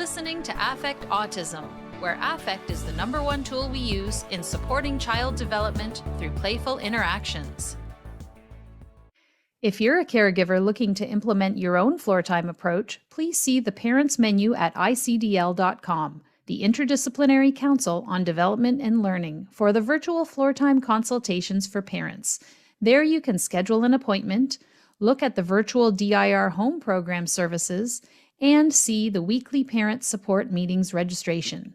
listening to Affect Autism, where affect is the #1 tool we use in supporting child development through playful interactions. If you're a caregiver looking to implement your own floor time approach, please see the Parents menu at icdl.com, the Interdisciplinary Council on Development and Learning, for the virtual floor time consultations for parents. There you can schedule an appointment, look at the virtual DIR home program services, and see the weekly parent support meetings registration.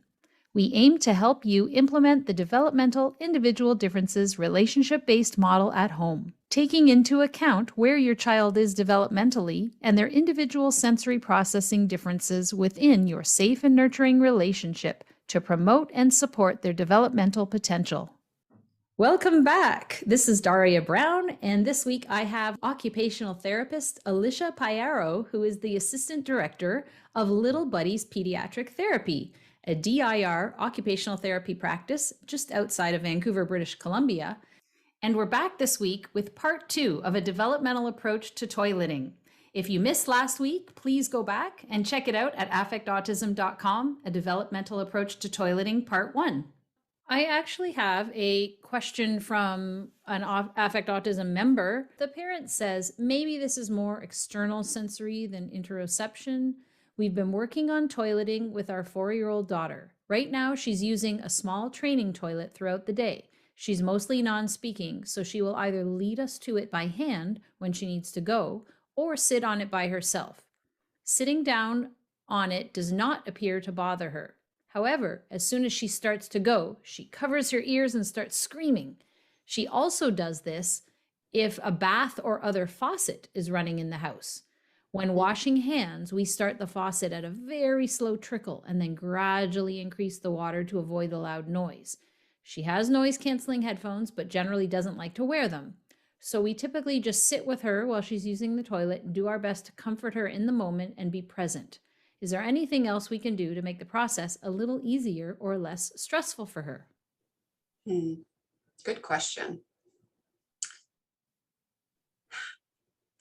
We aim to help you implement the developmental individual differences relationship-based model at home, taking into account where your child is developmentally and their individual sensory processing differences within your safe and nurturing relationship to promote and support their developmental potential. Welcome back. This is Daria Brown, and this week I have occupational therapist Alicia Payaro, who is the Assistant Director of Little Buddies Pediatric Therapy, a DIR occupational therapy practice just outside of Vancouver, British Columbia. And we're back this week with part 2 of a developmental approach to toileting. If you missed last week, please go back and check it out at affectautism.com, a developmental approach to toileting, part 1. I actually have a question from an Affect Autism member. The parent says, maybe this is more external sensory than interoception. We've been working on toileting with our 4-year-old daughter. Right now, she's using a small training toilet throughout the day. She's mostly non-speaking, so she will either lead us to it by hand when she needs to go, or sit on it by herself. Sitting down on it does not appear to bother her. However, as soon as she starts to go, she covers her ears and starts screaming. She also does this if a bath or other faucet is running in the house. When washing hands, we start the faucet at a very slow trickle and then gradually increase the water to avoid the loud noise. She has noise-canceling headphones, but generally doesn't like to wear them. So we typically just sit with her while she's using the toilet and do our best to comfort her in the moment and be present. Is there anything else we can do to make the process a little easier or less stressful for her? Good question.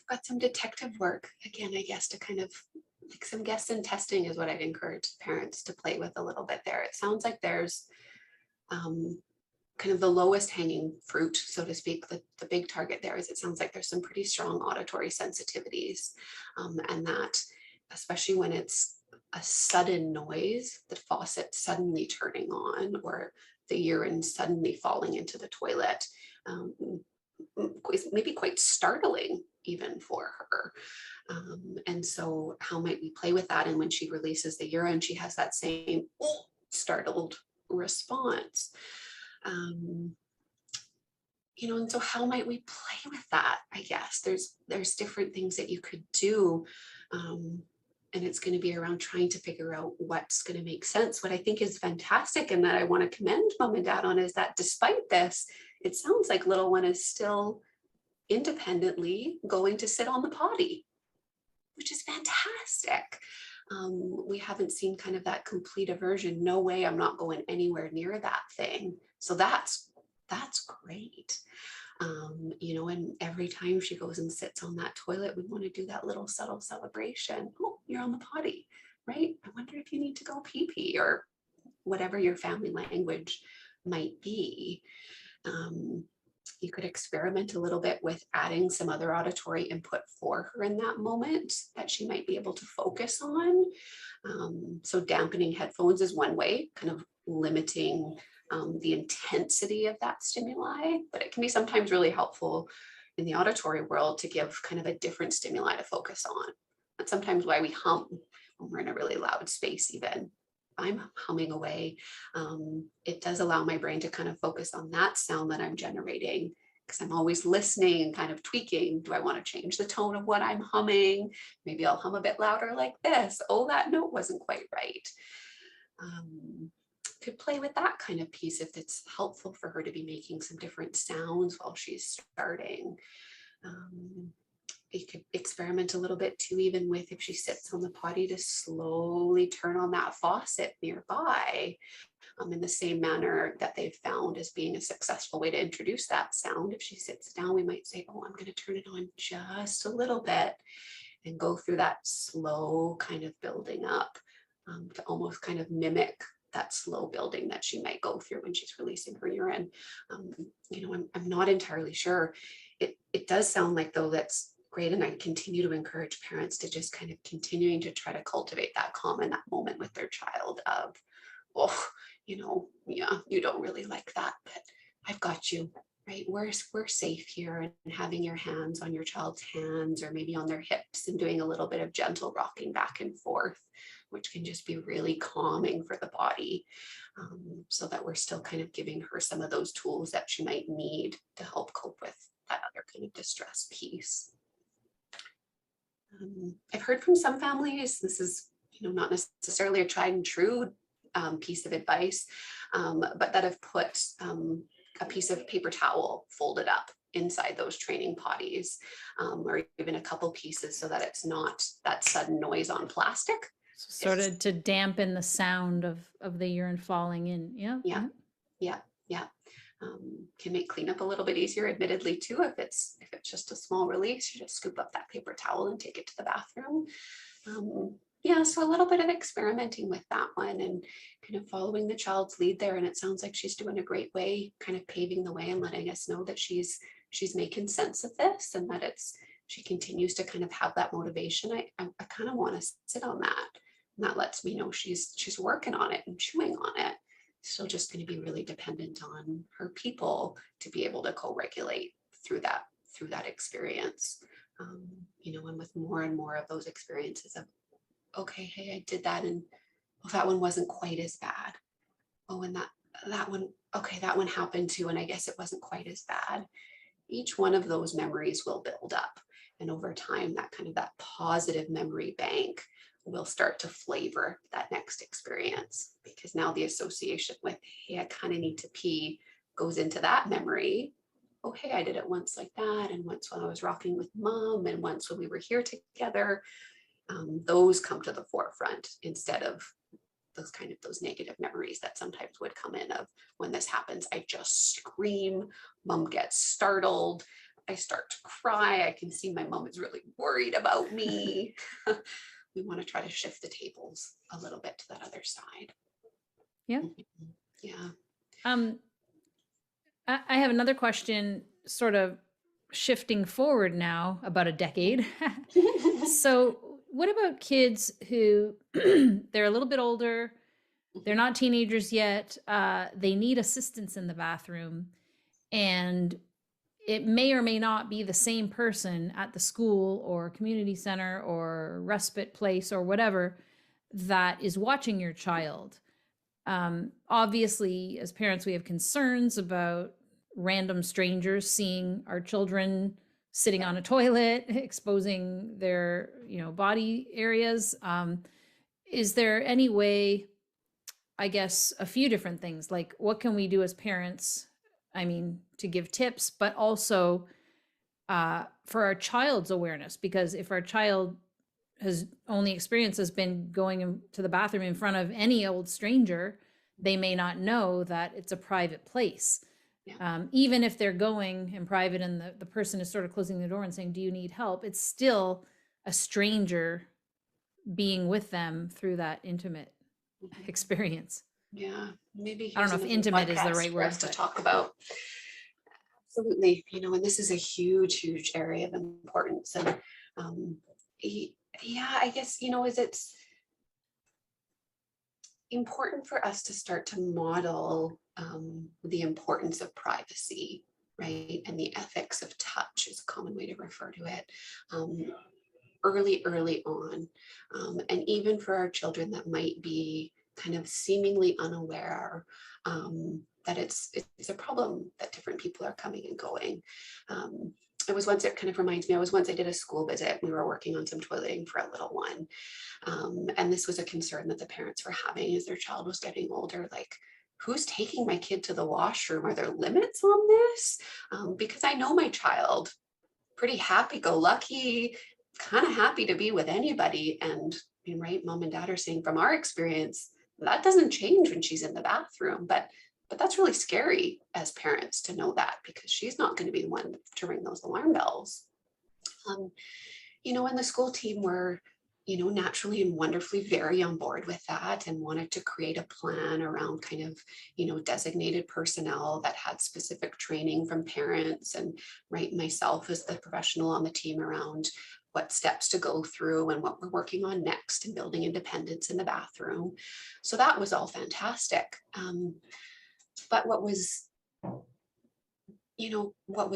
I've got some detective work, again, I guess, to kind of like some guess and testing is what I'd encourage parents to play with a little bit there. It sounds like there's kind of the lowest hanging fruit, so to speak. The big target there is it sounds like there's some pretty strong auditory sensitivities, and that especially when it's a sudden noise, the faucet suddenly turning on or the urine suddenly falling into the toilet, maybe quite startling even for her. And so how might we play with that? And when she releases the urine, she has that same startled response. And so how might we play with that? I guess there's different things that you could do. And it's going to be around trying to figure out what's going to make sense. What I think is fantastic and that I want to commend mom and dad on is that despite this, it sounds like little one is still independently going to sit on the potty, which is fantastic. We haven't seen kind of that complete aversion. No way, I'm not going anywhere near that thing. So that's great. And every time she goes and sits on that toilet, we want to do that little subtle celebration. Oh, you're on the potty, right? I wonder if you need to go pee-pee or whatever your family language might be. You could experiment a little bit with adding some other auditory input for her in that moment that she might be able to focus on. So dampening headphones is one way, kind of limiting the intensity of that stimuli, but it can be sometimes really helpful in the auditory world to give kind of a different stimuli to focus on. That's sometimes why we hum when we're in a really loud space even. I'm humming away. It does allow my brain to kind of focus on that sound that I'm generating because I'm always listening and kind of tweaking. Do I want to change the tone of what I'm humming? Maybe I'll hum a bit louder like this. Oh, that note wasn't quite right. Could play with that kind of piece if it's helpful for her to be making some different sounds while she's starting. You could experiment a little bit too, even with if she sits on the potty, to slowly turn on that faucet nearby in the same manner that they've found as being a successful way to introduce that sound. If she sits down, we might say, oh, I'm going to turn it on just a little bit and go through that slow kind of building up. to almost kind of mimic that slow building that she might go through when she's releasing her urine. I'm not entirely sure. It does sound like, though, that's great. And I continue to encourage parents to just kind of continuing to try to cultivate that calm in that moment with their child of, oh, yeah, you don't really like that, but I've got you, right? We're safe here, and having your hands on your child's hands or maybe on their hips and doing a little bit of gentle rocking back and forth, which can just be really calming for the body, so that we're still kind of giving her some of those tools that she might need to help cope with that other kind of distress piece. I've heard from some families, this is not necessarily a tried and true piece of advice, but that have put a piece of paper towel folded up inside those training potties, or even a couple pieces, so that it's not that sudden noise on plastic. Sort of to dampen the sound of the urine falling in. Yeah. Yeah. Can make cleanup a little bit easier, admittedly, too. If it's just a small release, you just scoop up that paper towel and take it to the bathroom. So a little bit of experimenting with that one and kind of following the child's lead there. And it sounds like she's doing a great way, kind of paving the way and letting us know that she's making sense of this, and that she continues to kind of have that motivation. I kind of want to sit on that. And that lets me know she's working on it and chewing on it. Still just going to be really dependent on her people to be able to co-regulate through that experience. And with more and more of those experiences of, okay, hey, I did that, and that one wasn't quite as bad. Oh, and that one, okay, that one happened too, and I guess it wasn't quite as bad. Each one of those memories will build up, and over time, that positive memory bank will start to flavor that next experience, because now the association with, hey, I kind of need to pee, goes into that memory. Oh, hey, I did it once like that, and once when I was rocking with mom, and once when we were here together. Those come to the forefront instead of those negative memories that sometimes would come in of, when this happens, I just scream, mom gets startled, I start to cry, I can see my mom is really worried about me. We want to try to shift the tables a little bit to that other side. Yeah. Yeah. I have another question, sort of shifting forward now about a decade. So what about kids who they're a little bit older, they're not teenagers yet, they need assistance in the bathroom, and it may or may not be the same person at the school or community center or respite place or whatever that is watching your child. Obviously, as parents, we have concerns about random strangers seeing our children sitting on a toilet, exposing their, body areas. Is there any way, I guess, a few different things, like what can we do as parents? I mean, to give tips, but also for our child's awareness, because if our child has only experience has been going to the bathroom in front of any old stranger, they may not know that it's a private place. Yeah. Even if they're going in private and the person is sort of closing the door and saying, do you need help? It's still a stranger being with them through that intimate experience. Yeah, maybe I don't know if intimate is the right word to talk about. Absolutely, and this is a huge area of importance. And I guess, it's important for us to start to model the importance of privacy, right? And the ethics of touch is a common way to refer to it. Early on. And even for our children that might be kind of seemingly unaware that it's a problem that different people are coming and going. It kind of reminds me, I did a school visit. We were working on some toileting for a little one. And this was a concern that the parents were having as their child was getting older, like, who's taking my kid to the washroom? Are there limits on this? Because I know my child, pretty happy-go-lucky, kind of happy to be with anybody. And right, mom and dad are saying from our experience, that doesn't change when she's in the bathroom. But that's really scary as parents to know that, because she's not going to be the one to ring those alarm bells. And the school team were, naturally and wonderfully very on board with that and wanted to create a plan around kind of, designated personnel that had specific training from parents and right myself as the professional on the team around what steps to go through and what we're working on next and building independence in the bathroom. So that was all fantastic. But what was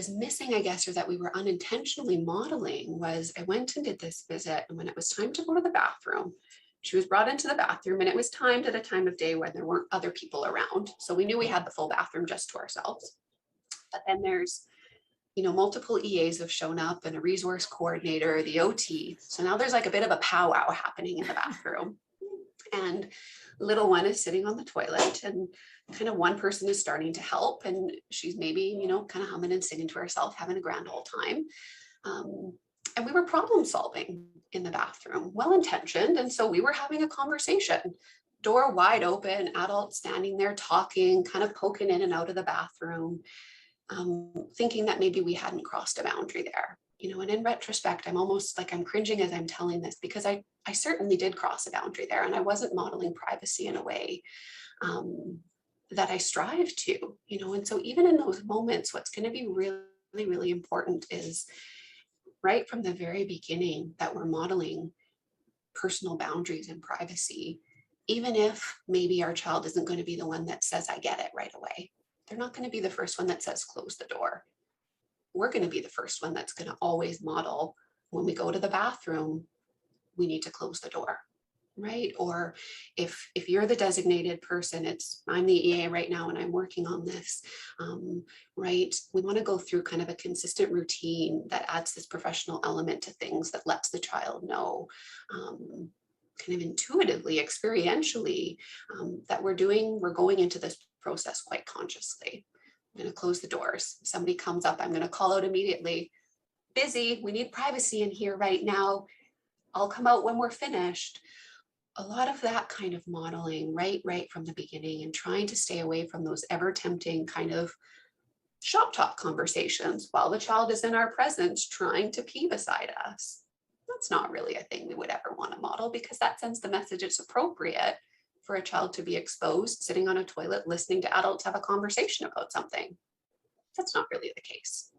missing, I guess, or that we were unintentionally modeling was I went and did this visit. And when it was time to go to the bathroom, she was brought into the bathroom and it was timed at a time of day when there weren't other people around. So we knew we had the full bathroom just to ourselves. But then there's, multiple EAs have shown up and a resource coordinator, the OT. So now there's like a bit of a powwow happening in the bathroom. And little one is sitting on the toilet and kind of one person is starting to help and she's maybe, kind of humming and singing to herself, having a grand old time. And we were problem solving in the bathroom, well-intentioned. And so we were having a conversation, door wide open, adults standing there talking, kind of poking in and out of the bathroom, thinking that maybe we hadn't crossed a boundary there. And in retrospect, I'm almost like I'm cringing as I'm telling this because I certainly did cross a boundary there and I wasn't modeling privacy in a way that I strive to, and so even in those moments, what's going to be really, really important is right from the very beginning that we're modeling personal boundaries and privacy, even if maybe our child isn't going to be the one that says, I get it right away. They're not going to be the first one that says, close the door. We're going to be the first one that's going to always model when we go to the bathroom, we need to close the door, right? Or if you're the designated person, I'm the EA right now and I'm working on this, right? We want to go through kind of a consistent routine that adds this professional element to things that lets the child know kind of intuitively, experientially, that we're going into this process quite consciously. I'm going to close the doors. If somebody comes up, I'm going to call out immediately, busy, we need privacy in here right now. I'll come out when we're finished. A lot of that kind of modeling right from the beginning and trying to stay away from those ever tempting kind of shop talk conversations while the child is in our presence trying to pee beside us. That's not really a thing we would ever want to model because that sends the message it's appropriate for a child to be exposed, sitting on a toilet, listening to adults have a conversation about something. That's not really the case,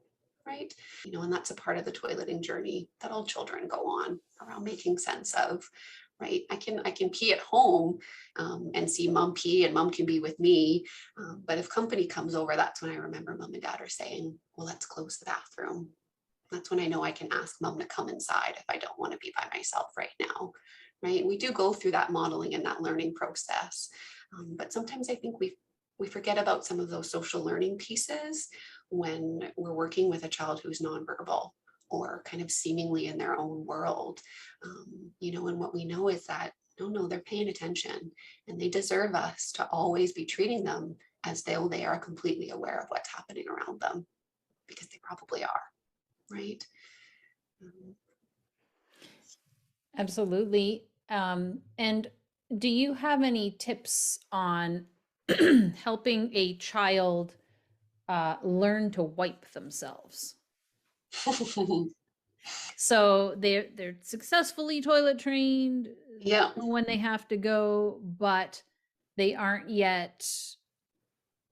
right? And that's a part of the toileting journey that all children go on around making sense of, right? I can pee at home and see mom pee and mom can be with me. But if company comes over, that's when I remember mom and dad are saying, well, let's close the bathroom. That's when I know I can ask mom to come inside if I don't want to be by myself right now. Right? We do go through that modeling and that learning process. But sometimes I think we forget about some of those social learning pieces when we're working with a child who's nonverbal or kind of seemingly in their own world. And what we know is that, no, they're paying attention and they deserve us to always be treating them as though they are completely aware of what's happening around them because they probably are, right? Absolutely. And do you have any tips on helping a child learn to wipe themselves? So they're successfully toilet trained, Yeah. know when they have to go, but they aren't yet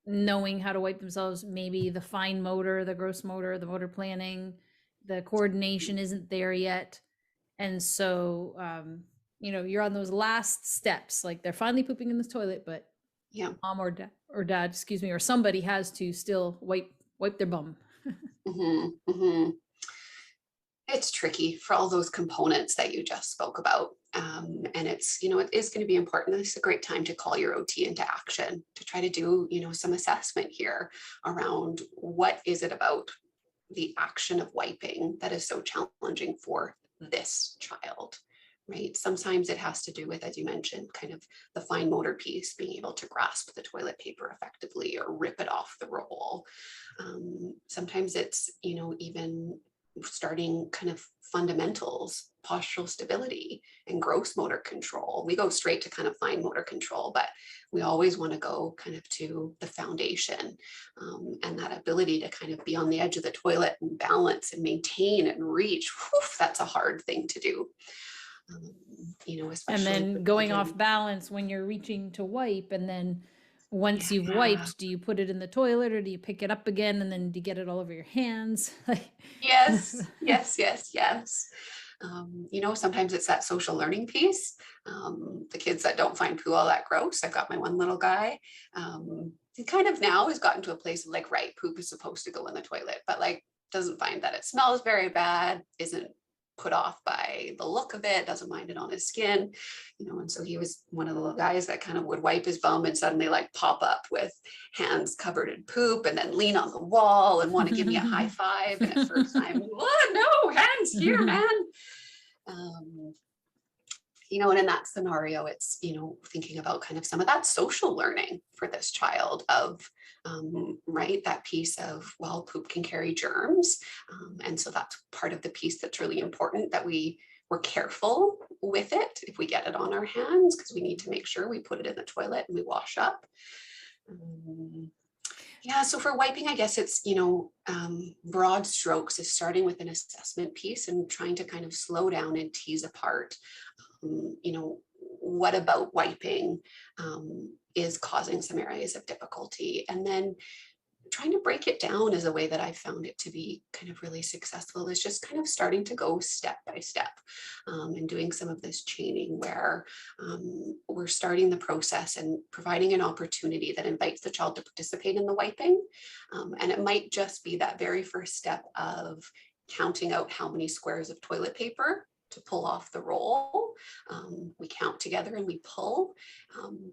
knowing how to wipe themselves. Maybe the fine motor, the gross motor, the motor planning, the coordination isn't there yet. And so, you're on those last steps, like they're finally pooping in this toilet, but Yeah. mom or dad, excuse me, or somebody has to still wipe their bum. It's tricky for all those components that you just spoke about. And it's, it is going to be important. This is a great time to call your OT into action to try to do, some assessment here around what is it about the action of wiping that is so challenging for this child, right? Sometimes it has to do with, as you mentioned, kind of the fine motor piece, being able to grasp the toilet paper effectively or rip it off the roll. Sometimes it's, even starting kind of fundamentals, postural stability and gross motor control. We go straight to kind of fine motor control, but we always want to go kind of to the foundation and that ability to kind of be on the edge of the toilet and balance and maintain and reach. Whew, that's a hard thing to do. And especially for then going off children. balance when you're reaching to wipe, and then once you've Yeah. wiped, do you put it in the toilet or do you pick it up again and then do you get it all over your hands? Yes, yes, yes, yes. Sometimes it's that social learning piece. The kids that don't find poo all that gross. I've got my one little guy. He kind of now has gotten to a place of like, right, poop is supposed to go in the toilet, but like doesn't find that it smells very bad, isn't put off by the look of it, doesn't mind it on his skin, and so he was one of the little guys that kind of would wipe his bum and suddenly like pop up with hands covered in poop and then lean on the wall and want to give me a high five. And at first I'm, oh, no, hands here, man. And in that scenario, it's, thinking about kind of some of that social learning for this child of, right, that piece of, well, poop can carry germs. And so that's part of the piece that's really important, that we're careful with it if we get it on our hands, because we need to make sure we put it in the toilet and we wash up. Yeah, so for wiping, I guess it's, broad strokes is starting with an assessment piece and trying to kind of slow down and tease apart, what about wiping is causing some areas of difficulty. And then trying to break it down is a way that I found it to be kind of really successful, is just kind of starting to go step by step and doing some of this chaining where we're starting the process and providing an opportunity that invites the child to participate in the wiping. And it might just be that very first step of counting out how many squares of toilet paper to pull off the roll. We count together and we pull,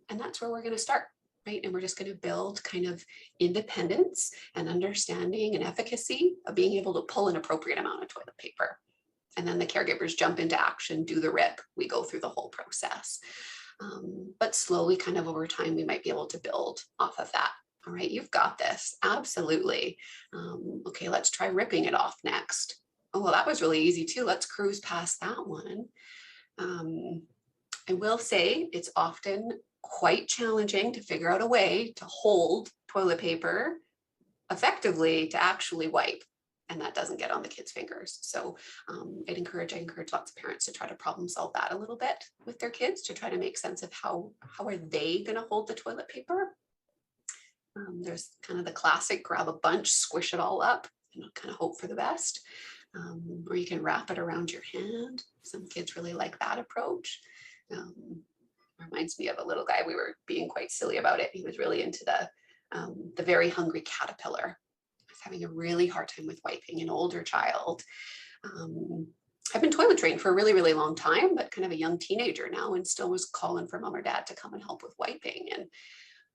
and that's where we're going to start. Right? And we're just going to build kind of independence and understanding and efficacy of being able to pull an appropriate amount of toilet paper. And then the caregivers jump into action, do the rip. We go through the whole process. But slowly, kind of over time, we might be able to build off of that. All right, you've got this. Absolutely. Okay, let's try ripping it off next. Oh, well, that was really easy too. Let's cruise past that one. I will say it's often quite challenging to figure out a way to hold toilet paper effectively to actually wipe, and that doesn't get on the kids' fingers. So I encourage lots of parents to try to problem solve that a little bit with their kids, to try to make sense of how are they going to hold the toilet paper. There's kind of the classic grab a bunch, squish it all up, kind of hope for the best. Or you can wrap it around your hand. Some kids really like that approach. Reminds me of a little guy. We were being quite silly about it. He was really into the very hungry caterpillar. He was having a really hard time with wiping, an older child. I've been toilet trained for a really, really long time, but kind of a young teenager now, and still was calling for mom or dad to come and help with wiping. And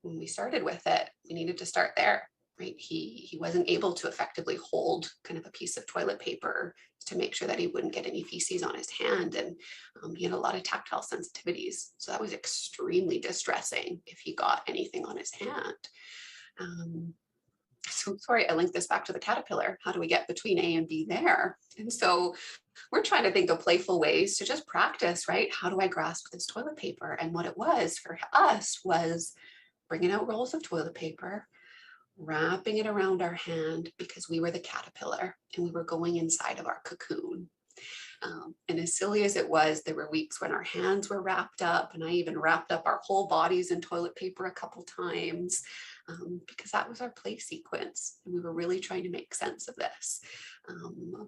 when we started with it, we needed to start there. Right? He wasn't able to effectively hold kind of a piece of toilet paper to make sure that he wouldn't get any feces on his hand. And he had a lot of tactile sensitivities. So that was extremely distressing if he got anything on his hand. So sorry, I linked this back to the caterpillar. How do we get between A and B there? And so we're trying to think of playful ways to just practice, right? How do I grasp this toilet paper? And what it was for us was bringing out rolls of toilet paper, wrapping it around our hand, because we were the caterpillar and we were going inside of our cocoon. And as silly as it was, there were weeks when our hands were wrapped up, and I even wrapped up our whole bodies in toilet paper a couple times, because that was our play sequence. And we were really trying to make sense of this.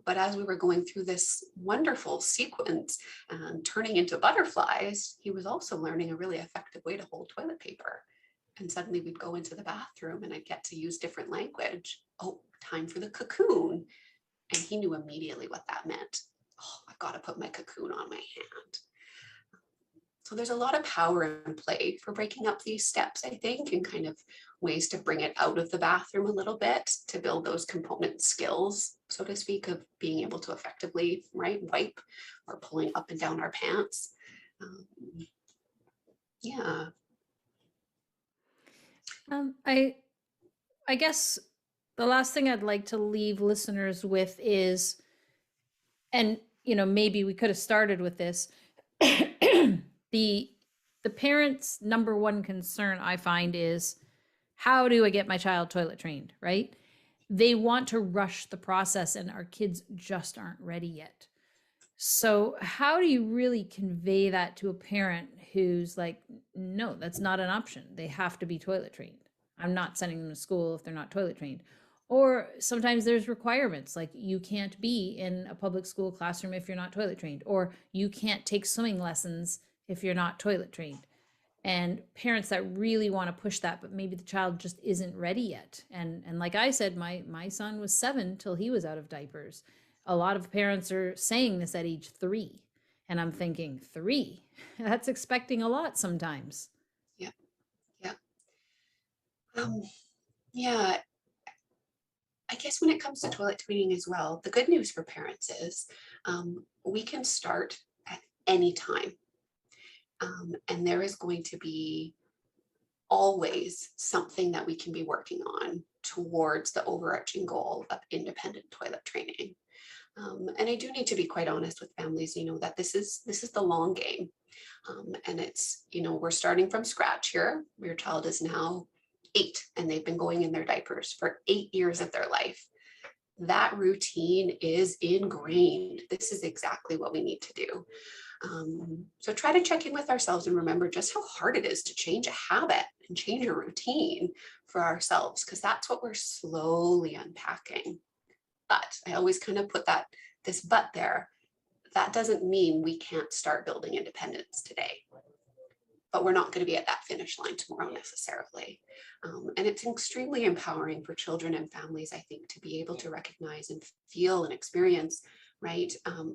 But as we were going through this wonderful sequence and turning into butterflies, he was also learning a really effective way to hold toilet paper. And suddenly we'd go into the bathroom and I'd get to use different language. Oh, time for the cocoon. And he knew immediately what that meant. Oh, I've got to put my cocoon on my hand. So there's a lot of power in play for breaking up these steps, I think, and kind of ways to bring it out of the bathroom a little bit, to build those component skills, so to speak, of being able to effectively, right, wipe or pulling up and down our pants. Yeah. I guess the last thing I'd like to leave listeners with is, and maybe we could have started with this, the parents' number one concern I find is, how do I get my child toilet trained, right? They want to rush the process and our kids just aren't ready yet. So, how do you really convey that to a parent who's like, no, that's not an option. They have to be toilet trained. I'm not sending them to school if they're not toilet trained. Or sometimes there's requirements like you can't be in a public school classroom if you're not toilet trained, or you can't take swimming lessons if you're not toilet trained. And parents that really want to push that, but maybe the child just isn't ready yet. And like I said, my son was 7 till he was out of diapers. A lot of parents are saying this at age 3, and I'm thinking 3, that's expecting a lot sometimes. Yeah. Yeah. Um, yeah. I guess when it comes to toilet training as well, the good news for parents is we can start at any time. And there is going to be always something that we can be working on towards the overarching goal of independent toilet training. And I do need to be quite honest with families, that this is the long game. And it's, we're starting from scratch here. Your child is now 8 and they've been going in their diapers for 8 years of their life. That routine is ingrained. This is exactly what we need to do. So try to check in with ourselves and remember just how hard it is to change a habit and change a routine for ourselves, because that's what we're slowly unpacking. But I always kind of put this but there. That doesn't mean we can't start building independence today, but we're not going to be at that finish line tomorrow necessarily. And it's extremely empowering for children and families, I think, to be able to recognize and feel and experience, right?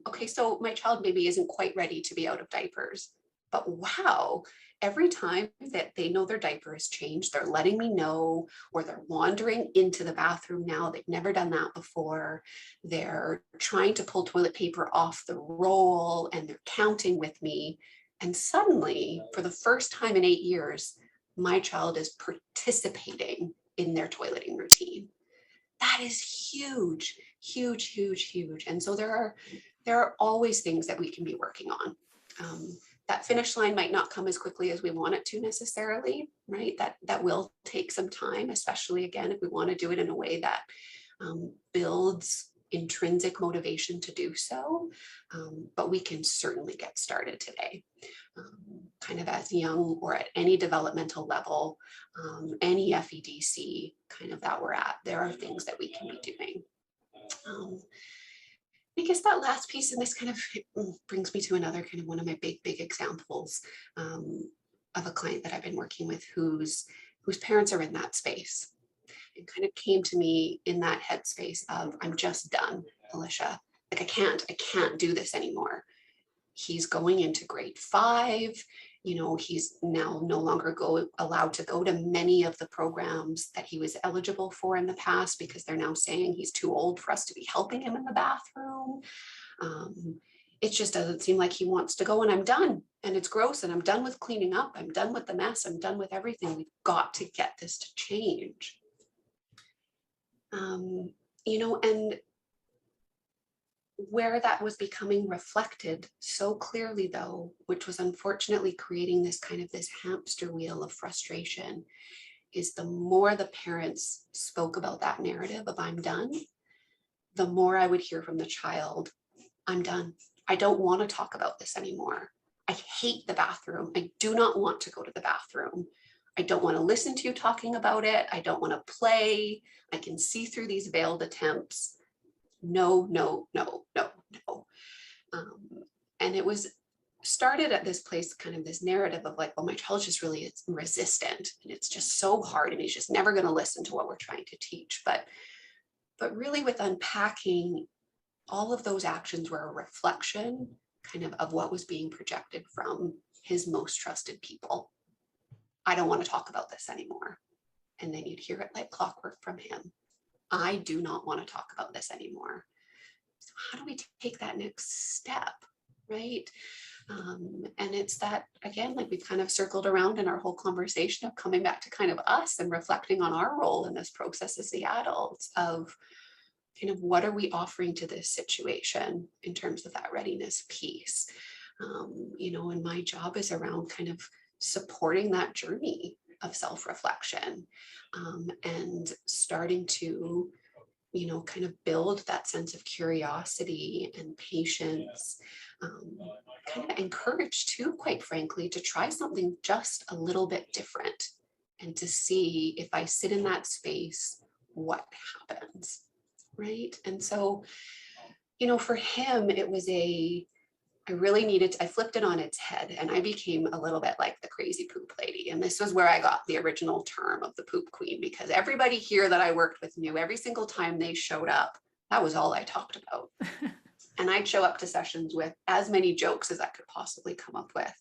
Okay, so my child maybe isn't quite ready to be out of diapers, but wow, every time that they know their diaper has changed, they're letting me know, or they're wandering into the bathroom now. They've never done that before. They're trying to pull toilet paper off the roll and they're counting with me. And suddenly, for the first time in 8 years, my child is participating in their toileting routine. That is huge, huge, huge, huge. And so there are always things that we can be working on. That finish line might not come as quickly as we want it to necessarily, right? That will take some time, especially again, if we want to do it in a way that builds intrinsic motivation to do so. But we can certainly get started today. Kind of as young or at any developmental level, any FEDC kind of that we're at, there are things that we can be doing. I guess that last piece, and this kind of brings me to another kind of one of my big examples of a client that I've been working with whose parents are in that space, and kind of came to me in that headspace of, I'm just done, Alicia. Like I can't do this anymore. He's going into grade 5. He's now no longer allowed to go to many of the programs that he was eligible for in the past, because they're now saying he's too old for us to be helping him in the bathroom. It just doesn't seem like he wants to go, and I'm done. And it's gross, and I'm done with cleaning up. I'm done with the mess. I'm done with everything. We've got to get this to change. And where that was becoming reflected so clearly, though, which was unfortunately creating this hamster wheel of frustration, is the more the parents spoke about that narrative of I'm done, the more I would hear from the child, I'm done. I don't want to talk about this anymore. I hate the bathroom. I do not want to go to the bathroom. I don't want to listen to you talking about it. I don't want to play. I can see through these veiled attempts. No, no, no, no, no. And it was started at this place, kind of this narrative of like, well, my child just really is resistant and it's just so hard and he's just never going to listen to what we're trying to teach. But really with unpacking, all of those actions were a reflection kind of what was being projected from his most trusted people. I don't want to talk about this anymore. And then you'd hear it like clockwork from him. I do not want to talk about this anymore. So how do we take that next step, right? And it's that, again, like we've kind of circled around in our whole conversation of coming back to kind of us and reflecting on our role in this process as the adults of kind of what are we offering to this situation in terms of that readiness piece. And my job is around kind of supporting that journey of self-reflection and starting to kind of build that sense of curiosity and patience, kind of encourage too, quite frankly, to try something just a little bit different and to see if I sit in that space, what happens, right? And so, for him, it was I flipped it on its head and I became a little bit like the crazy poop lady. And this was where I got the original term of the poop queen, because everybody here that I worked with knew every single time they showed up, that was all I talked about. And I'd show up to sessions with as many jokes as I could possibly come up with.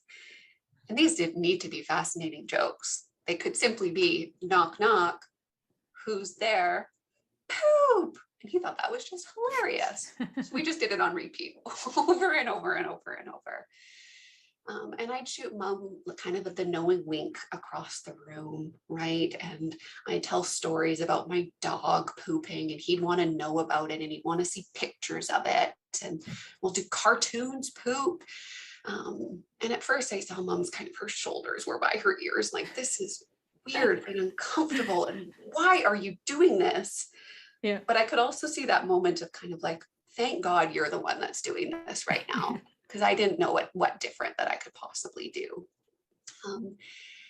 And these didn't need to be fascinating jokes. They could simply be knock, knock, who's there? Poop. And he thought that was just hilarious. So we just did it on repeat over and over and over and over. And I'd shoot mom kind of the knowing wink across the room, right? And I'd tell stories about my dog pooping and he'd want to know about it and he'd want to see pictures of it. And we'll do cartoons poop. And at first I saw mom's kind of, her shoulders were by her ears, like, this is weird and uncomfortable. And why are you doing this? Yeah. But I could also see that moment of kind of like, thank God you're the one that's doing this right now, because I didn't know what different that I could possibly do.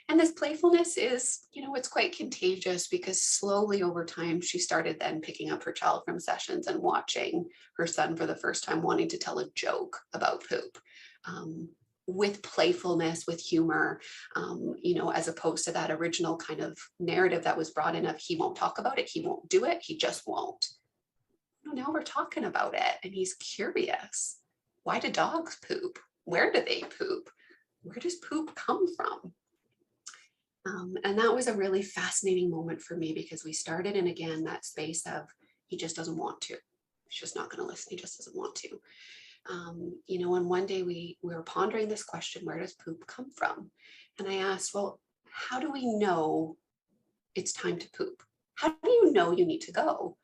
And this playfulness is, it's quite contagious, because slowly over time, she started then picking up her child from sessions and watching her son for the first time wanting to tell a joke about poop. With playfulness, with humor, as opposed to that original kind of narrative that was brought in of he won't talk about it, he won't do it, he just won't. Now we're talking about it and he's curious. Why do dogs poop? Where do they poop? Where does poop come from? And that was a really fascinating moment for me, because we started in, again, that space of he just doesn't want to. He's just not going to listen. He just doesn't want to. And one day we were pondering this question, where does poop come from? And I asked, well, how do we know it's time to poop? How do you know you need to go?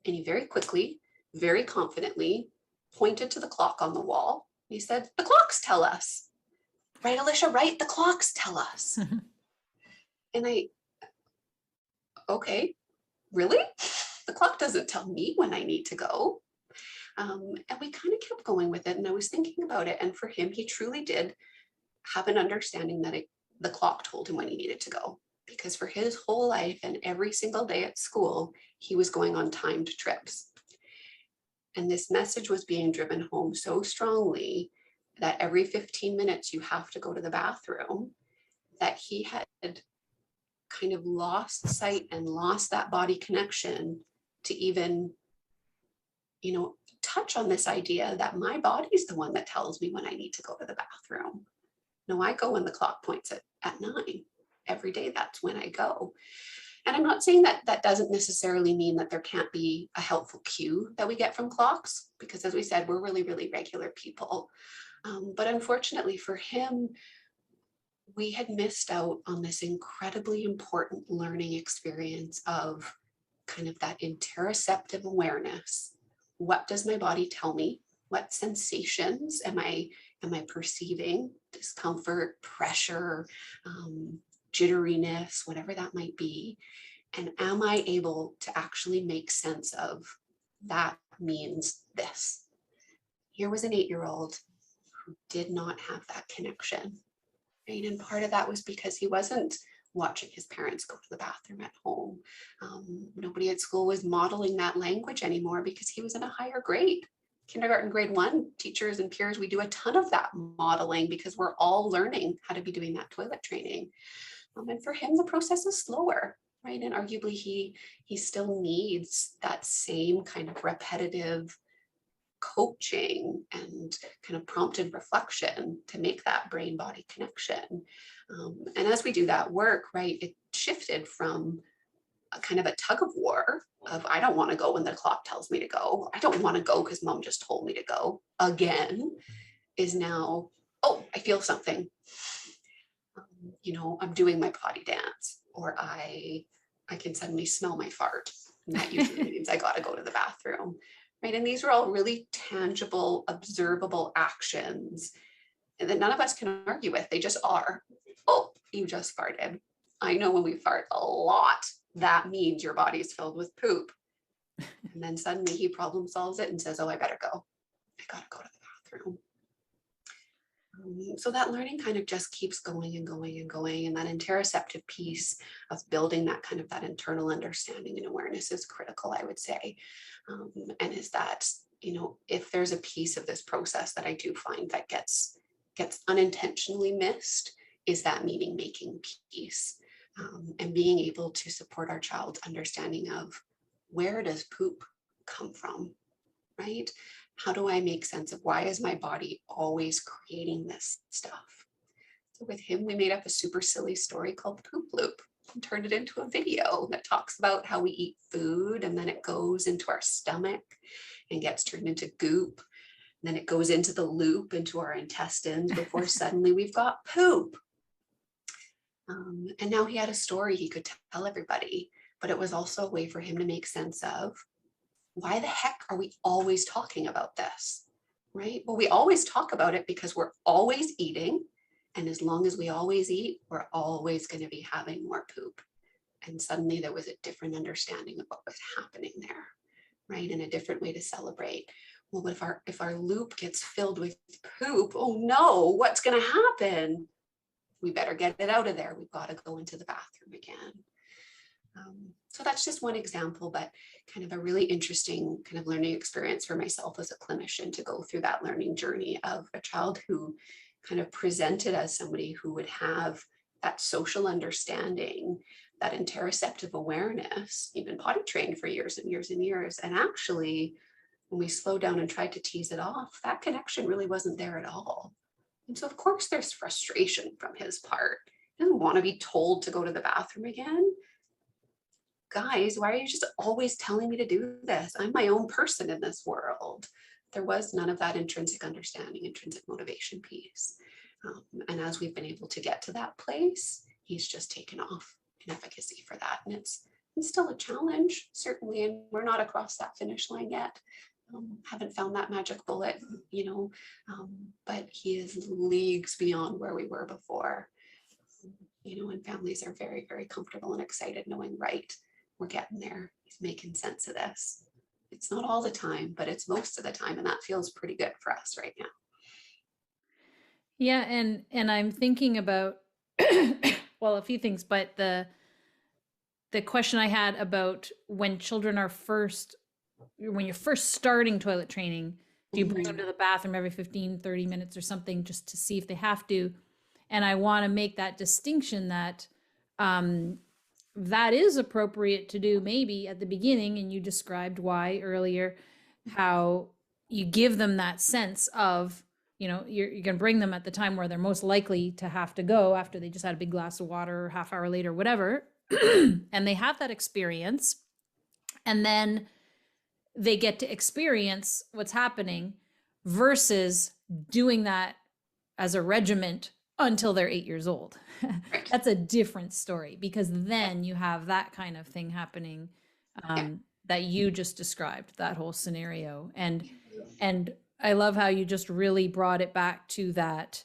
And he very quickly, very confidently pointed to the clock on the wall. He said, the clocks tell us. Right, Alicia, right? The clocks tell us. And okay, really? The clock doesn't tell me when I need to go. And we kind of kept going with it. And I was thinking about it. And for him, he truly did have an understanding that the clock told him when he needed to go. Because for his whole life and every single day at school, he was going on timed trips. And this message was being driven home so strongly that every 15 minutes you have to go to the bathroom, that he had kind of lost sight and lost that body connection to even, touch on this idea that my body's the one that tells me when I need to go to the bathroom. No, I go when the clock points at 9. Every day, that's when I go. And I'm not saying that doesn't necessarily mean that there can't be a helpful cue that we get from clocks, because as we said, we're really, really regular people. But unfortunately for him, we had missed out on this incredibly important learning experience of kind of that interoceptive awareness. What does my body tell me? What sensations am I perceiving? Discomfort, pressure, jitteriness, whatever that might be. And am I able to actually make sense of that means this? Here was an 8-year-old who did not have that connection. Right? And part of that was because he wasn't watching his parents go to the bathroom at home. Nobody at school was modeling that language anymore, because he was in a higher grade. Kindergarten, grade 1, teachers and peers, we do a ton of that modeling because we're all learning how to be doing that toilet training. And for him, the process is slower, right? And arguably he still needs that same kind of repetitive coaching and kind of prompted reflection to make that brain body connection. And as we do that work, right, it shifted from a kind of a tug of war of, I don't want to go when the clock tells me to go. I don't want to go because mom just told me to go again, is now, oh, I feel something. I'm doing my potty dance, or I can suddenly smell my fart. And that usually means I got to go to the bathroom. Right. And these are all really tangible, observable actions that none of us can argue with. They just are. Oh, you just farted. I know when we fart a lot, that means your body's filled with poop. And then suddenly he problem solves it and says, oh, I better go. I gotta go to the bathroom. So that learning kind of just keeps going and going and going. And that interoceptive piece of building that kind of that internal understanding and awareness is critical, I would say. And is that, if there's a piece of this process that I do find that gets unintentionally missed, is that meaning making piece. And being able to support our child's understanding of, where does poop come from, right? How do I make sense of, why is my body always creating this stuff? So with him, we made up a super silly story called the Poop Loop and turned it into a video that talks about how we eat food and then it goes into our stomach and gets turned into goop. And then it goes into the loop into our intestines before suddenly we've got poop. And now he had a story he could tell everybody, but it was also a way for him to make sense of, why the heck are we always talking about this, right? Well, we always talk about it because we're always eating. And as long as we always eat, we're always going to be having more poop. And suddenly there was a different understanding of what was happening there, right? And a different way to celebrate. Well, if our loop gets filled with poop, oh no, what's going to happen? We better get it out of there. We've got to go into the bathroom again. So that's just one example, but kind of a really interesting kind of learning experience for myself as a clinician to go through that learning journey of a child who kind of presented as somebody who would have that social understanding, that interoceptive awareness, even potty trained for years and years and years. And actually, when we slowed down and tried to tease it off, that connection really wasn't there at all. And so of course there's frustration from his part. He doesn't want to be told to go to the bathroom again. Guys, why are you just always telling me to do this? I'm my own person in this world. There was none of that intrinsic understanding, intrinsic motivation piece. And as we've been able to get to that place, he's just taken off in efficacy for that. And it's still a challenge, certainly, and we're not across that finish line yet. Haven't found that magic bullet, but he is leagues beyond where we were before. And families are very, very comfortable and excited knowing, right, we're getting there. He's making sense of this. It's not all the time, but it's most of the time. And that feels pretty good for us right now. Yeah. And I'm thinking about, well, a few things, but the question I had about when you're first starting toilet training, do you bring them to the bathroom every 15, 30 minutes or something just to see if they have to? And I want to make that distinction that that is appropriate to do maybe at the beginning. And you described why earlier, how you give them that sense of, you're going to bring them at the time where they're most likely to have to go after they just had a big glass of water or half hour later, whatever. And they have that experience. And then they get to experience what's happening versus doing that as a regiment until they're 8 years old. Right. That's a different story, because then you have that kind of thing happening that you just described, that whole scenario. And I love how you just really brought it back to that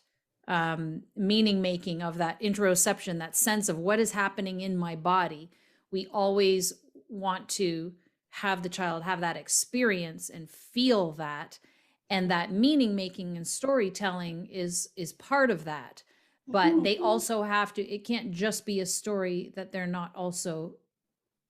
meaning making of that interoception, that sense of what is happening in my body. We always want to have the child have that experience and feel that. And that meaning making and storytelling is part of that. But they also have to, it can't just be a story that they're not also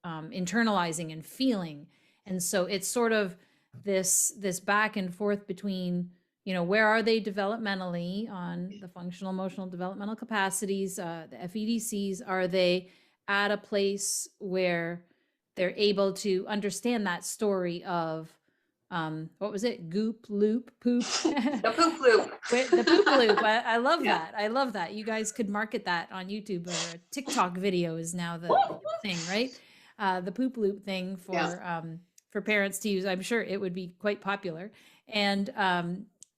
internalizing and feeling. And so it's sort of this back and forth between, where are they developmentally on the functional emotional developmental capacities, the FEDCs? Are they at a place where they're able to understand that story of, what was it? Goop, loop, poop. The poop loop. The poop loop. I love that. I love that. You guys could market that on YouTube, or a TikTok video is now the thing, right? The poop loop thing for parents to use. I'm sure it would be quite popular. And,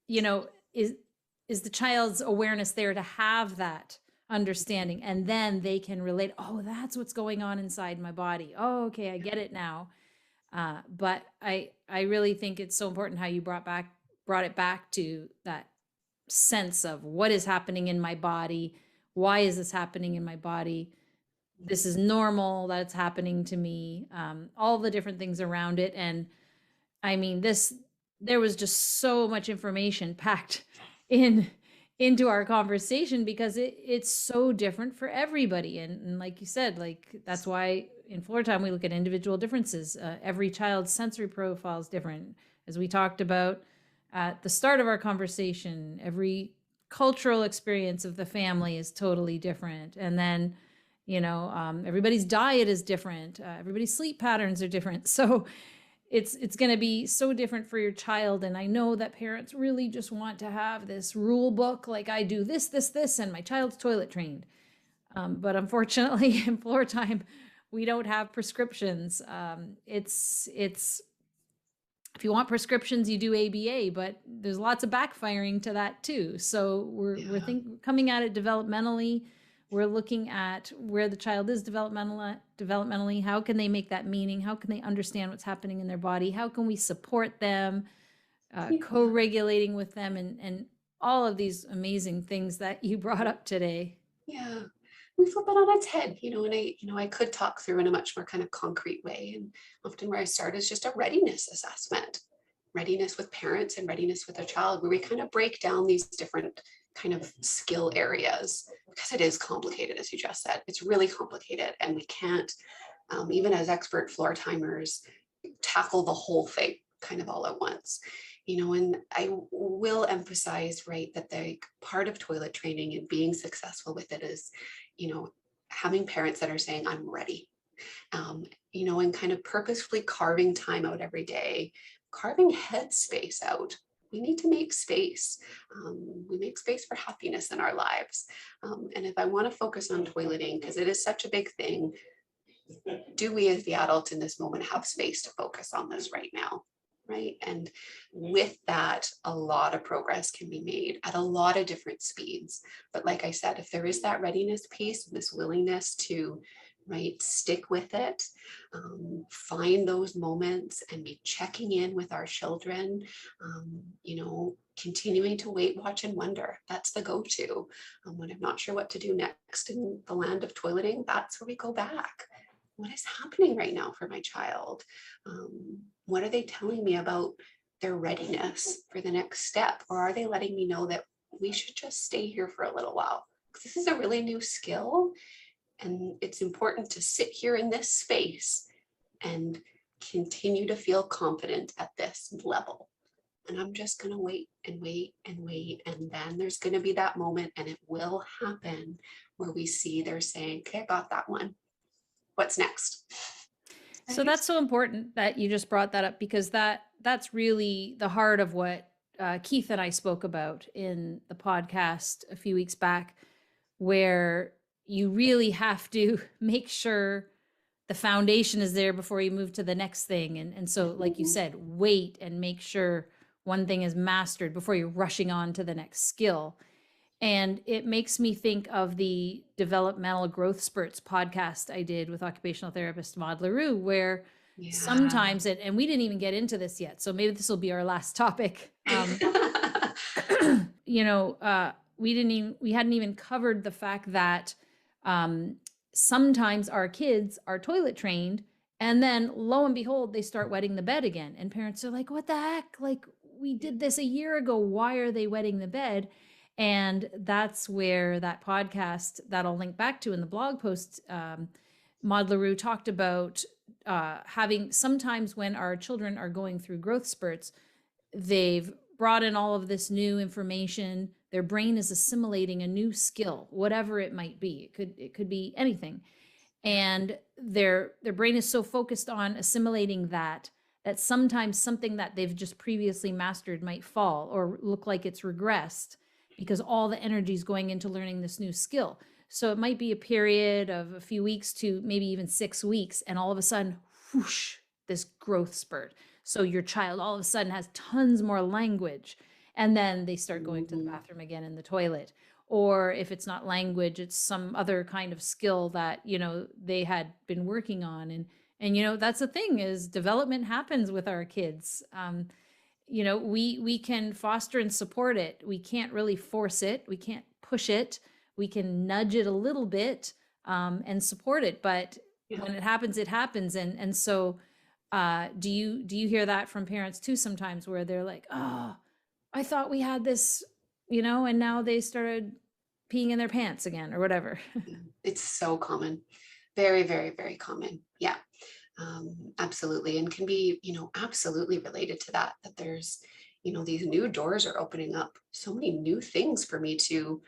is the child's awareness there to have that understanding, and then they can relate, oh, that's what's going on inside my body. Oh, okay, I get it now. But I really think it's so important how you brought it back to that sense of what is happening in my body. Why is this happening in my body? this is normal, that it's happening to me, all the different things around it. And I mean, there was just so much information packed in into our conversation because it's so different for everybody. And like you said, like that's why in floor time we look at individual differences. Every child's sensory profile is different. As we talked about at the start of our conversation, every cultural experience of the family is totally different. And then, everybody's diet is different. Everybody's sleep patterns are different. So it's going to be so different for your child. And I know that parents really just want to have this rule book, like I do this, and my child's toilet trained. But unfortunately, in floor time, we don't have prescriptions. It's if you want prescriptions, you do ABA, but there's lots of backfiring to that too. So we're coming at it developmentally. We're looking at where the child is developmentally. How can they make that meaning? How can they understand what's happening in their body? How can we support them, co-regulating with them, and all of these amazing things that you brought up today. Yeah, we flip it on its head, and I could talk through in a much more kind of concrete way. And often where I start is just a readiness assessment, readiness with parents and readiness with a child, where we kind of break down these different kind of skill areas, because it is complicated, as you just said. It's really complicated, and we can't, even as expert floor timers, tackle the whole thing kind of all at once. And I will emphasize, right, that the part of toilet training and being successful with it is, having parents that are saying, I'm ready, and kind of purposefully carving time out every day, carving headspace out. We need to make space. We make space for happiness in our lives. And if I want to focus on toileting, because it is such a big thing, do we as the adults in this moment have space to focus on this right now? Right. And with that, a lot of progress can be made at a lot of different speeds. But like I said, if there is that readiness piece, this willingness to, right, stick with it, find those moments and be checking in with our children, continuing to wait, watch, and wonder. That's the go-to. When I'm not sure what to do next in the land of toileting, that's where we go back. What is happening right now for my child? What are they telling me about their readiness for the next step? Or are they letting me know that we should just stay here for a little while? Because this is a really new skill, and it's important to sit here in this space and continue to feel confident at this level. And I'm just going to wait and wait and wait. And then there's going to be that moment, and it will happen, where we see they're saying, okay, I got that one. What's next? So that's so important that you just brought that up, because that's really the heart of what Keith and I spoke about in the podcast a few weeks back, where you really have to make sure the foundation is there before you move to the next thing. And so, like you said, wait and make sure one thing is mastered before you're rushing on to the next skill. And it makes me think of the Developmental Growth Spurts podcast I did with occupational therapist Maud LaRue, where sometimes, and we didn't even get into this yet, so maybe this will be our last topic. We hadn't even covered the fact that sometimes our kids are toilet trained, and then lo and behold, they start wetting the bed again. And parents are like, what the heck? Like, we did this a year ago. Why are they wetting the bed? And that's where that podcast that I'll link back to in the blog post, Maud LaRue talked about having sometimes when our children are going through growth spurts, they've brought in all of this new information. Their brain is assimilating a new skill, whatever it might be. It could be anything. And their brain is so focused on assimilating that sometimes something that they've just previously mastered might fall or look like it's regressed, because all the energy is going into learning this new skill. So it might be a period of a few weeks to maybe even 6 weeks, and all of a sudden, whoosh, this growth spurt. So your child all of a sudden has tons more language, and then they start going to the bathroom again in the toilet. Or if it's not language, it's some other kind of skill that, they had been working on. And that's the thing, is development happens with our kids. We can foster and support it. We can't really force it. We can't push it. We can nudge it a little bit. and support it. But Yeah. when it happens, it happens. And so, do you hear that from parents too sometimes, where they're like, oh, I thought we had this, and now they started peeing in their pants again or whatever. It's so common. Very, very, very common. Yeah. Absolutely. And can be, absolutely related to that there's, these new doors are opening up so many new things for me to,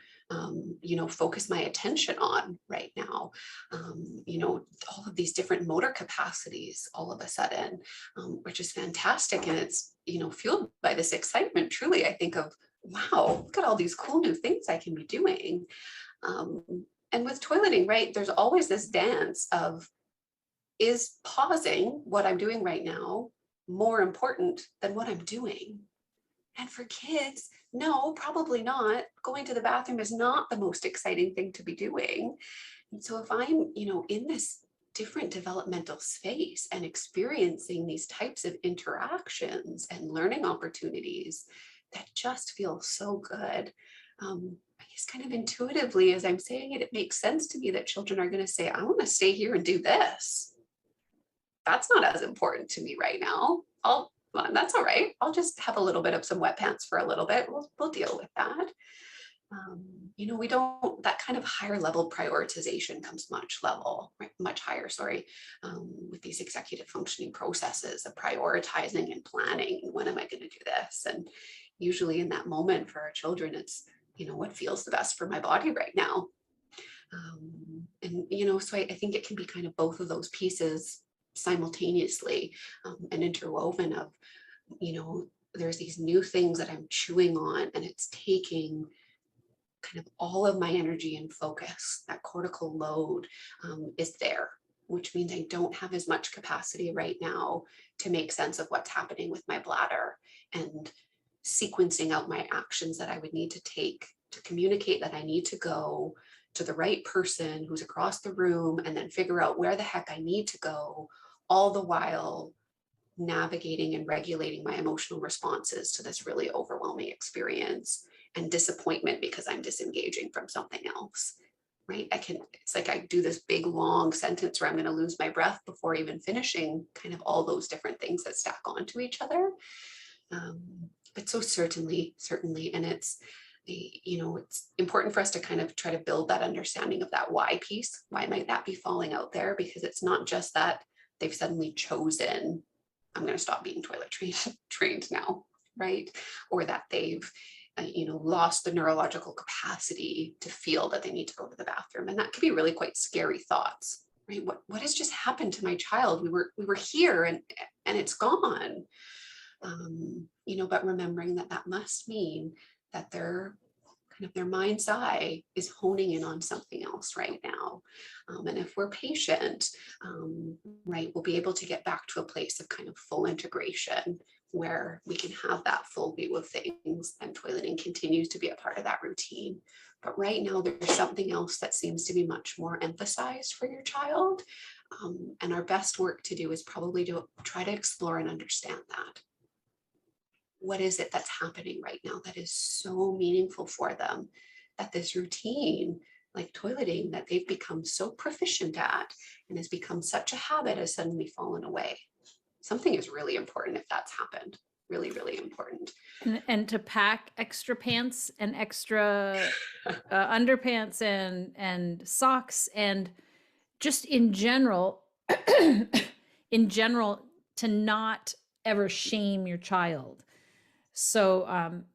focus my attention on right now. All of these different motor capacities all of a sudden, which is fantastic. And it's, fueled by this excitement, truly, I think of, wow, look at all these cool new things I can be doing. Um, and with toileting, right, there's always this dance of, is pausing what I'm doing right now more important than what I'm doing? And for kids, no, probably not. Going to the bathroom is not the most exciting thing to be doing. And so if I'm, in this different developmental space and experiencing these types of interactions and learning opportunities that just feel so good, I guess kind of intuitively as I'm saying it, it makes sense to me that children are going to say, I want to stay here and do this. That's not as important to me right now. Well, that's all right. I'll just have a little bit of some wet pants for a little bit. We'll deal with that. We don't, that kind of higher level prioritization comes much higher, sorry, with these executive functioning processes of prioritizing and planning. When am I going to do this? And usually in that moment for our children, it's, what feels the best for my body right now. So I think it can be kind of both of those pieces simultaneously, and interwoven of, there's these new things that I'm chewing on and it's taking kind of all of my energy and focus. That cortical load is there, which means I don't have as much capacity right now to make sense of what's happening with my bladder and sequencing out my actions that I would need to take to communicate that I need to go to the right person who's across the room and then figure out where the heck I need to go, all the while navigating and regulating my emotional responses to this really overwhelming experience and disappointment because I'm disengaging from something else. Right? It's like I do this big long sentence where I'm going to lose my breath before even finishing kind of all those different things that stack onto each other. But so certainly, and it's important for us to kind of try to build that understanding of that why piece. Why might that be falling out there? Because it's not just that they've suddenly chosen, I'm going to stop being toilet trained now, right? Or that they've lost the neurological capacity to feel that they need to go to the bathroom. And that could be really quite scary thoughts, right? What has just happened to my child? We were here and it's gone. But remembering that must mean that their mind's eye is honing in on something else right now. And if we're patient, right, we'll be able to get back to a place of kind of full integration where we can have that full view of things and toileting continues to be a part of that routine. But right now, there's something else that seems to be much more emphasized for your child. And our best work to do is probably to try to explore and understand that. What is it that's happening right now that is so meaningful for them, that this routine, like toileting, that they've become so proficient at and has become such a habit, has suddenly fallen away? Something is really important if that's happened. Really, really important. And to pack extra pants and extra underpants and socks, and just in general, to not ever shame your child. So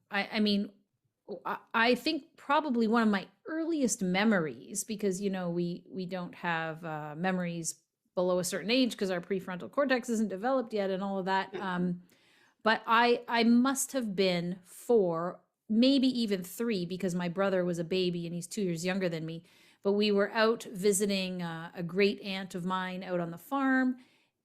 I mean, I think probably one of my earliest memories, because we don't have memories below a certain age because our prefrontal cortex isn't developed yet and all of that. But I must have been 4, maybe even 3, because my brother was a baby and he's 2 years younger than me. But we were out visiting a great aunt of mine out on the farm,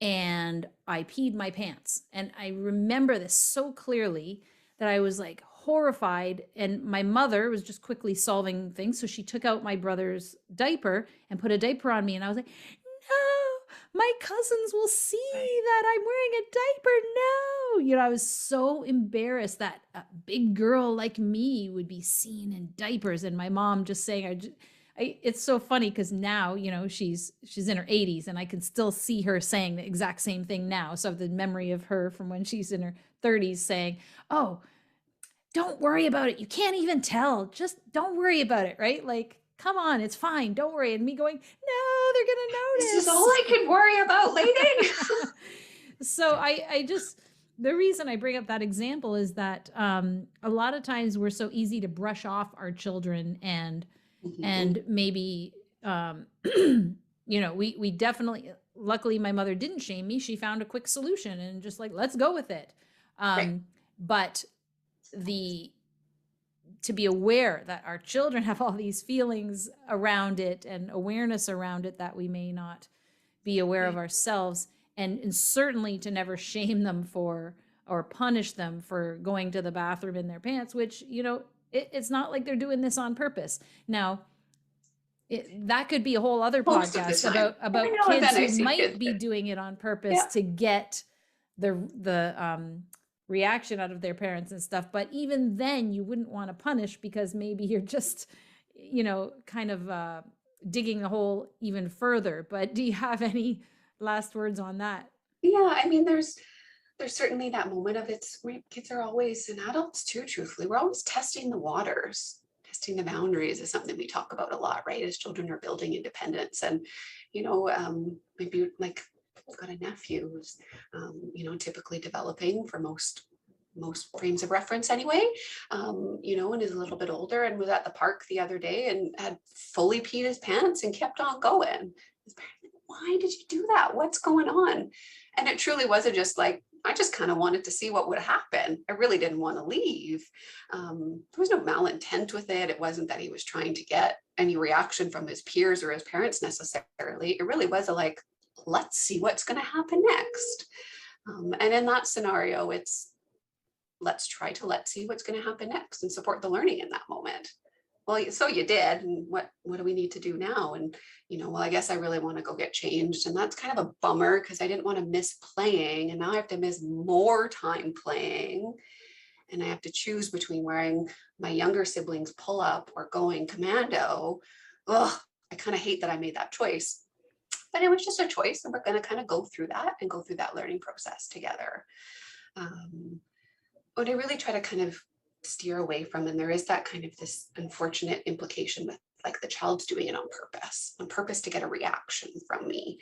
and I peed my pants. And I remember this so clearly that I was like horrified. And my mother was just quickly solving things. So she took out my brother's diaper and put a diaper on me. And I was like, no, my cousins will see that I'm wearing a diaper. No. I was so embarrassed that a big girl like me would be seen in diapers. And my mom just saying, it's so funny because now, she's in her 80s and I can still see her saying the exact same thing now. So I have the memory of her from when she's in her 30s saying, "Oh, don't worry about it. You can't even tell. Just don't worry about it," right? Like, come on, it's fine. Don't worry. And me going, "No, they're This is going all to I can worry about, lady. notice." So I just, the reason I bring up that example is that a lot of times we're so easy to brush off our children Mhm. and maybe we definitely, luckily my mother didn't shame me. She found a quick solution and just like, let's go with it. Right. But the to be aware that our children have all these feelings around it and awareness around it that we may not be aware of Right. ourselves, and certainly to never shame them for or punish them for going to the bathroom in their pants, which it's not like they're doing this on purpose. Now, that could be a whole other Most of the podcast time. about Every now and kids then I who see might kids. be doing it on purpose Yeah. to get the reaction out of their parents and stuff. But even then, you wouldn't want to punish because maybe you're just, kind of digging the hole even further. But do you have any last words on that? Yeah. I mean, there's certainly that moment of kids are always, and adults too, truthfully, we're always testing the waters. Testing the boundaries is something we talk about a lot, right? As children are building independence. And, maybe like I've got a nephew who's, typically developing for most frames of reference anyway, and is a little bit older and was at the park the other day and had fully peed his pants and kept on going. His parents like, why did you do that? What's going on? And it truly wasn't just like, I just kind of wanted to see what would happen. I really didn't want to leave. There was no malintent with it. It wasn't that he was trying to get any reaction from his peers or his parents necessarily. It really was like, let's see what's going to happen next. And in that scenario, it's let's see what's going to happen next and support the learning in that moment. Well, so you did, and what do we need to do now? And well, I guess I really want to go get changed, and that's kind of a bummer because I didn't want to miss playing, and now I have to miss more time playing, and I have to choose between wearing my younger siblings pull up or going commando. Ugh, I kind of hate that I made that choice, but it was just a choice, and we're going to kind of go through that and go through that learning process together. What I really try to kind of steer away from, and there is that kind of this unfortunate implication with like the child's doing it on purpose to get a reaction from me.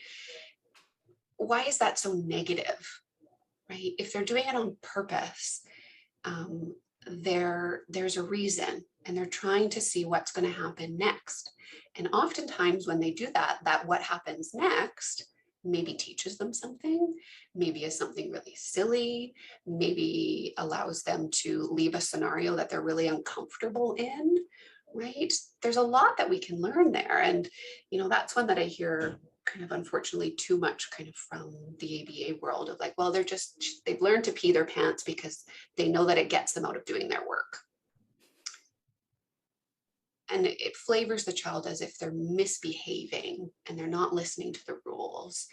Why is that so negative, right? If they're doing it on purpose, there's a reason, and they're trying to see what's going to happen next. And oftentimes when they do that, what happens next maybe teaches them something, maybe is something really silly, maybe allows them to leave a scenario that they're really uncomfortable in, right? There's a lot that we can learn there. And, that's one that I hear kind of unfortunately too much kind of from the ABA world of like, well, they've learned to pee their pants because they know that it gets them out of doing their work. And it flavors the child as if they're misbehaving and they're not listening to the rules.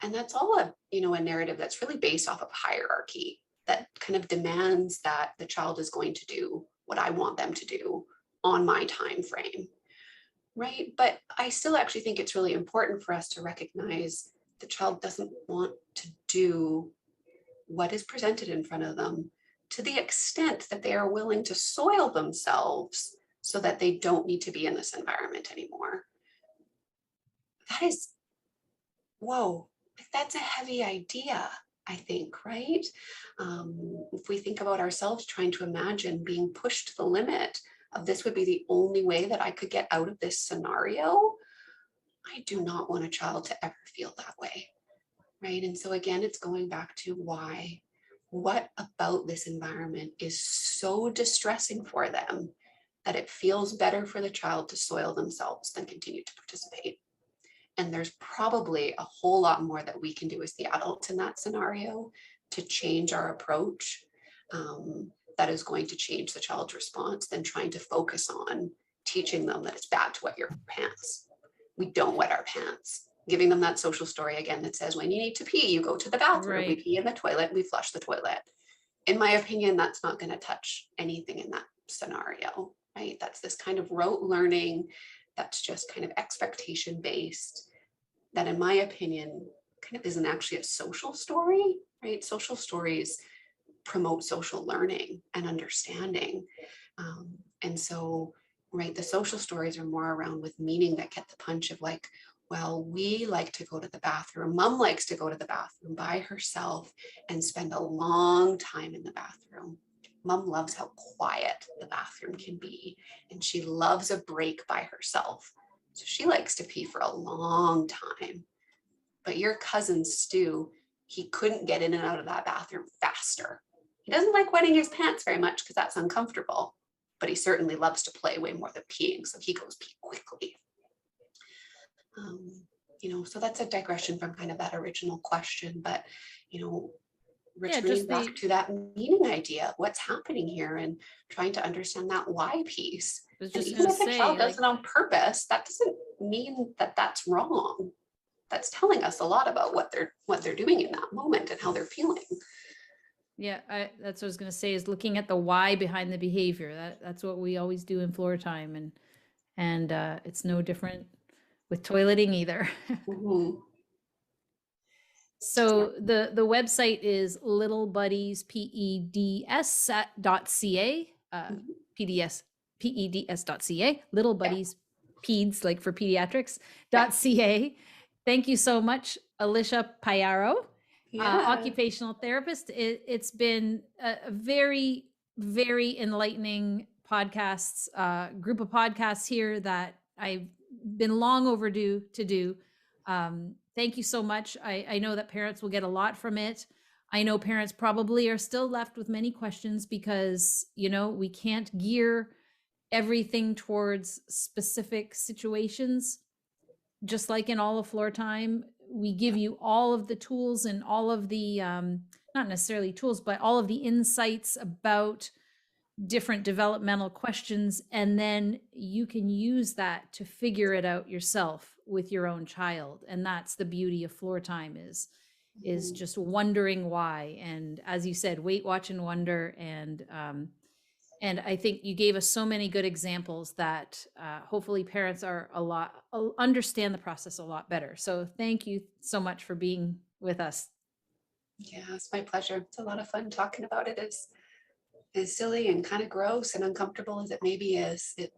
And that's all a narrative that's really based off of hierarchy that kind of demands that the child is going to do what I want them to do on my time frame, right? But I still actually think it's really important for us to recognize the child doesn't want to do what is presented in front of them to the extent that they are willing to soil themselves so that they don't need to be in this environment anymore. That is, whoa, that's a heavy idea, I think, right? If we think about ourselves trying to imagine being pushed to the limit of this would be the only way that I could get out of this scenario, I do not want a child to ever feel that way, right? And so again, it's going back to why. What about this environment is so distressing for them that it feels better for the child to soil themselves than continue to participate. And there's probably a whole lot more that we can do as the adults in that scenario to change our approach that is going to change the child's response than trying to focus on teaching them that it's bad to wet your pants. We don't wet our pants. Giving them that social story again that says when you need to pee, you go to the bathroom, Right. we pee in the toilet, we flush the toilet. In my opinion, that's not going to touch anything in that scenario, right? That's this kind of rote learning that's just kind of expectation based, that in my opinion kind of isn't actually a social story, right? Social stories promote social learning and understanding. And so, right, the social stories are more around with meaning that get the punch of like, well, we like to go to the bathroom. Mom likes to go to the bathroom by herself and spend a long time in the bathroom. Mom loves how quiet the bathroom can be, and she loves a break by herself. So she likes to pee for a long time. But your cousin Stu, he couldn't get in and out of that bathroom faster. He doesn't like wetting his pants very much because that's uncomfortable, but he certainly loves to play way more than peeing. So he goes pee quickly. So that's a digression from kind of that original question, but, Yeah, returning just back to that meaning idea, what's happening here, and trying to understand that why piece. I was And just even gonna if a child say, does like, it on purpose, that doesn't mean that that's wrong. That's telling us a lot about what they're doing in that moment and how they're feeling. yeah, that's what I was gonna say, is looking at the why behind the behavior. That's what we always do in floor time, and it's no different with toileting either. Mhm. Yeah. So the website is littlebuddies.ca, Mhm. PDS PEDS.ca, Little Yeah. Buddies Peds, like for pediatrics, Yeah. .ca. Thank you so much, Alicia Payaro, Yeah. occupational therapist. It's been a very, very enlightening group of podcasts here that I've been long overdue to do. Thank you so much. I know that parents will get a lot from it. I know parents probably are still left with many questions because, we can't gear everything towards specific situations. Just like in all of floor time, we give you all of the tools and all of the, not necessarily tools, but all of the insights about different developmental questions, and then you can use that to figure it out yourself with your own child. And that's the beauty of floor time, is Mhm. just wondering why. And as you said, wait, watch, and wonder. And I think you gave us so many good examples that hopefully parents understand the process a lot better. So thank you so much for being with us. Yeah, it's my pleasure. It's a lot of fun talking about it. As silly and kind of gross and uncomfortable as it maybe is, it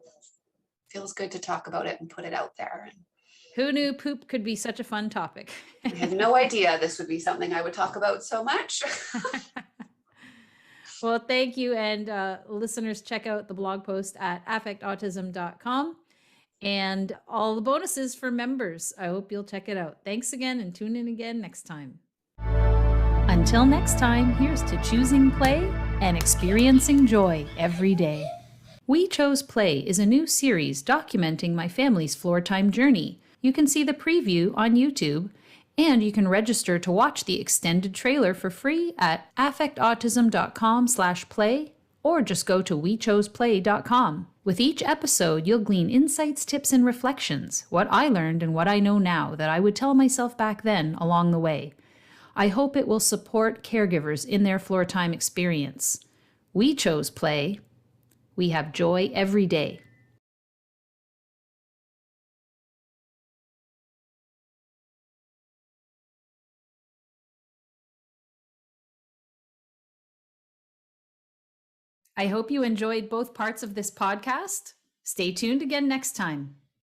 feels good to talk about it and put it out there. And Who knew poop could be such a fun topic? I had no idea this would be something I would talk about so much. Well, thank you. And listeners, check out the blog post at affectautism.com and all the bonuses for members. I hope you'll check it out. Thanks again, and tune in again next time. Until next time, here's to choosing play and experiencing joy every day. We Chose Play is a new series documenting my family's floor time journey. You can see the preview on YouTube, and you can register to watch the extended trailer for free at affectautism.com/play, or just go to wechoseplay.com. With each episode, you'll glean insights, tips, and reflections, what I learned and what I know now that I would tell myself back then along the way. I hope it will support caregivers in their floor time experience. We chose play. We have joy every day. I hope you enjoyed both parts of this podcast. Stay tuned again next time.